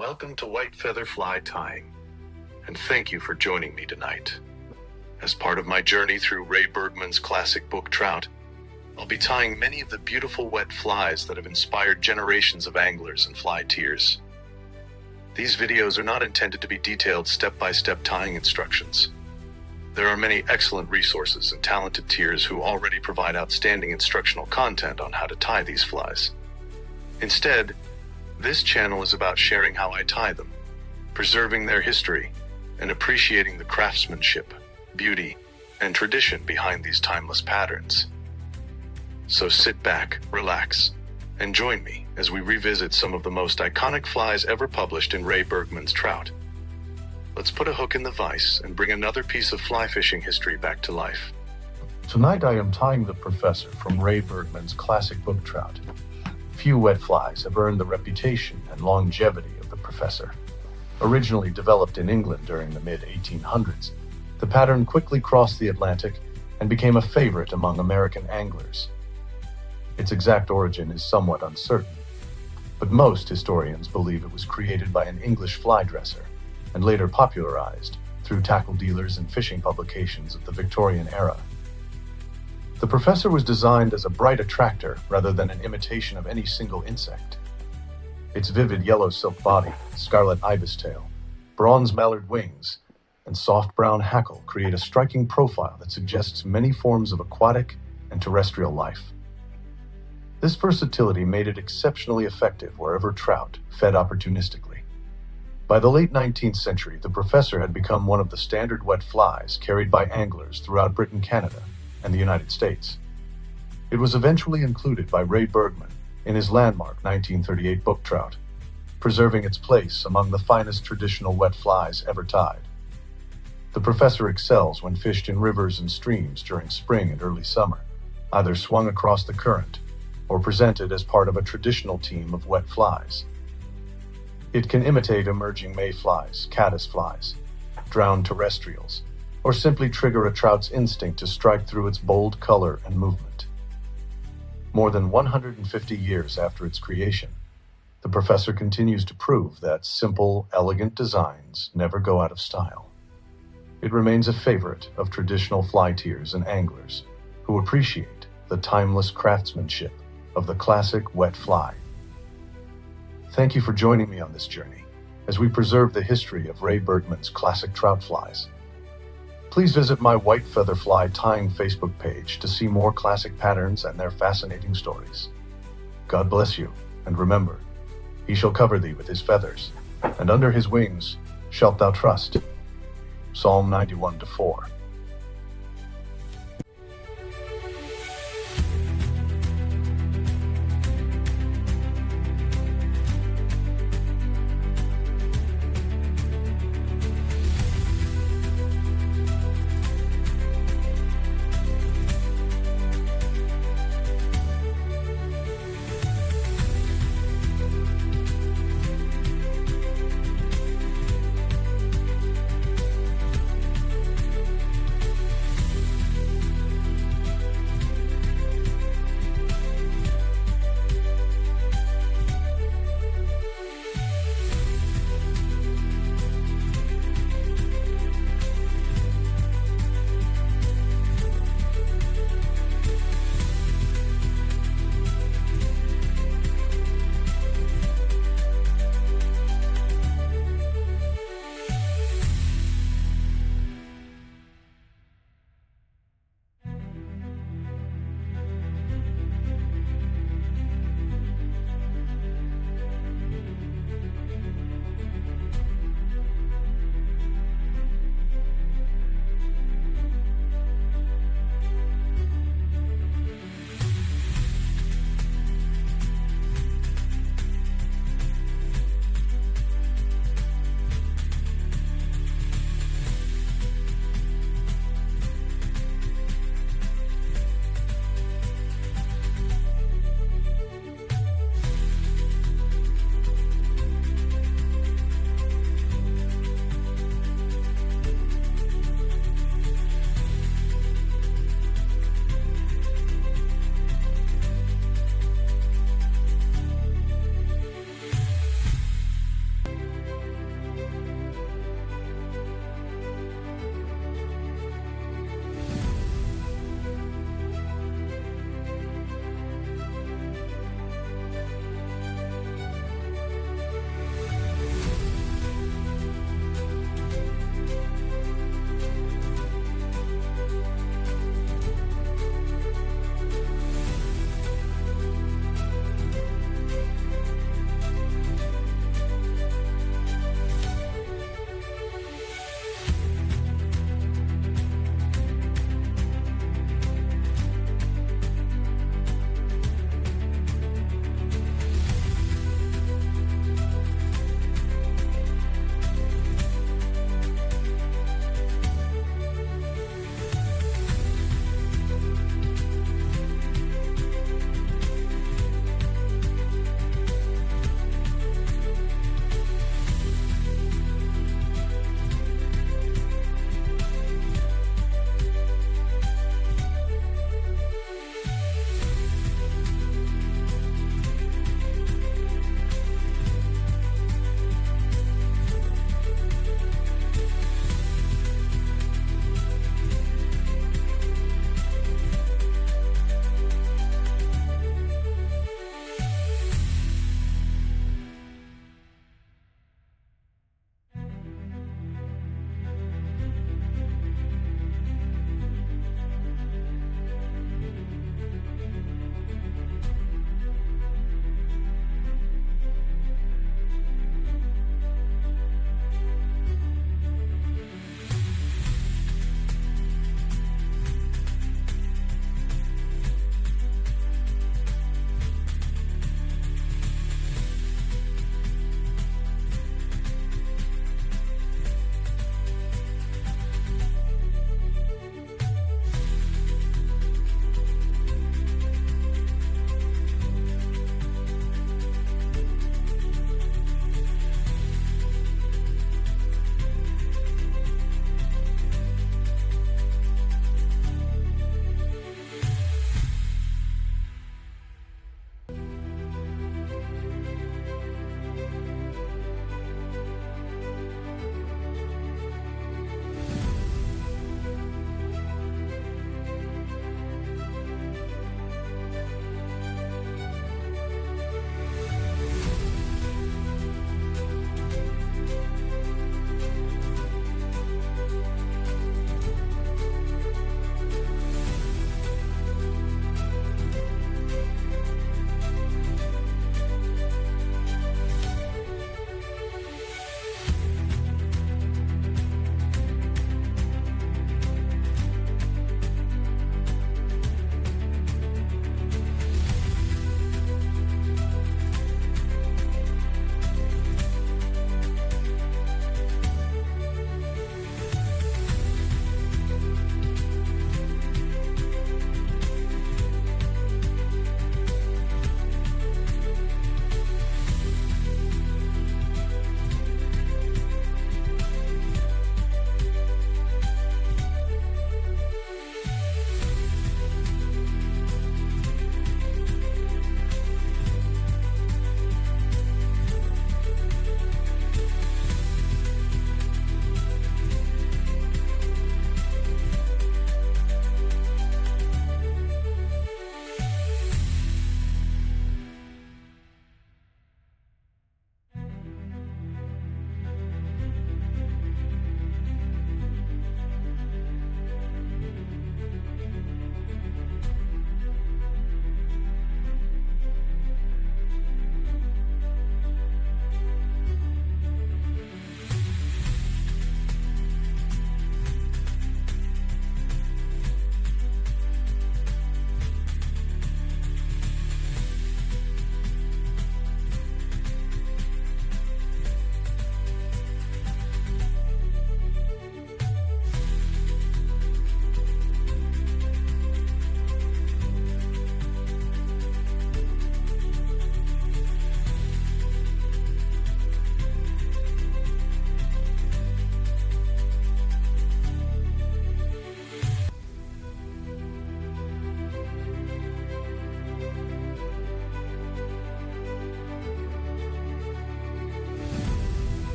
Welcome to White Feather Fly Tying, and thank you for joining me tonight. As part of my journey through Ray Bergmans' classic book Trout, I'll be tying many of the beautiful wet flies that have inspired generations of anglers and fly tiers. These videos are not intended to be detailed step-by-step tying instructions. There are many excellent resources and talented tiers who already provide outstanding instructional content on how to tie these flies. Instead, this channel is about sharing how I tie them, preserving their history, and appreciating the craftsmanship, beauty, and tradition behind these timeless patterns. So sit back, relax, and join me as we revisit some of the most iconic flies ever published in Ray Bergmans' Trout. Let's put a hook in the vise and bring another piece of fly fishing history back to life. Tonight I am tying the Professor from Ray Bergmans' classic book Trout. Few wet flies have earned the reputation and longevity of the Professor. Originally developed in England during the mid-1800s, the pattern quickly crossed the Atlantic and became a favorite among American anglers. Its exact origin is somewhat uncertain, but most historians believe it was created by an English fly dresser and later popularized through tackle dealers and fishing publications of the Victorian era. The Professor was designed as a bright attractor rather than an imitation of any single insect. Its vivid yellow silk body, scarlet ibis tail, bronze mallard wings, and soft brown hackle create a striking profile that suggests many forms of aquatic and terrestrial life. This versatility made it exceptionally effective wherever trout fed opportunistically. By the late 19th century, the Professor had become one of the standard wet flies carried by anglers throughout Britain, Canada, and the United States. It was eventually included by Ray Bergman in his landmark 1938 book Trout, preserving its place among the finest traditional wet flies ever tied. The Professor excels when fished in rivers and streams during spring and early summer, either swung across the current or presented as part of a traditional team of wet flies. It can imitate emerging mayflies, caddisflies, drowned terrestrials, or simply trigger a trout's instinct to strike through its bold color and movement. More than 150 years after its creation, the Professor continues to prove that simple, elegant designs never go out of style. It remains a favorite of traditional fly tiers and anglers who appreciate the timeless craftsmanship of the classic wet fly. Thank you for joining me on this journey as we preserve the history of Ray Bergmans' classic trout flies. Please visit my White Feather Fly Tying Facebook page to see more classic patterns and their fascinating stories. God bless you, and remember, he shall cover thee with his feathers, and under his wings shalt thou trust. Psalm 91:4.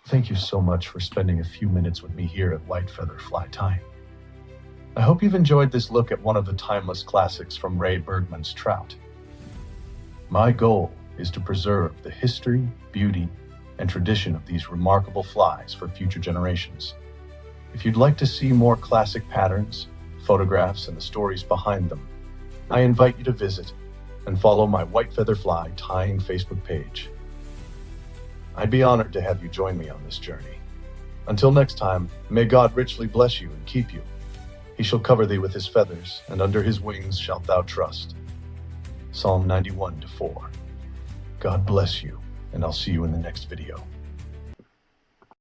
Thank you so much for spending a few minutes with me here at White Feather Fly Tying. I hope you've enjoyed this look at one of the timeless classics from Ray Bergmans' Trout. My goal is to preserve the history, beauty, and tradition of these remarkable flies for future generations. If you'd like to see more classic patterns, photographs, and the stories behind them, I invite you to visit and follow my White Feather Fly Tying Facebook page. I'd be honored to have you join me on this journey. Until next time, may God richly bless you and keep you. He shall cover thee with his feathers, and under his wings shalt thou trust. Psalm 91:4. God bless you, and I'll see you in the next video.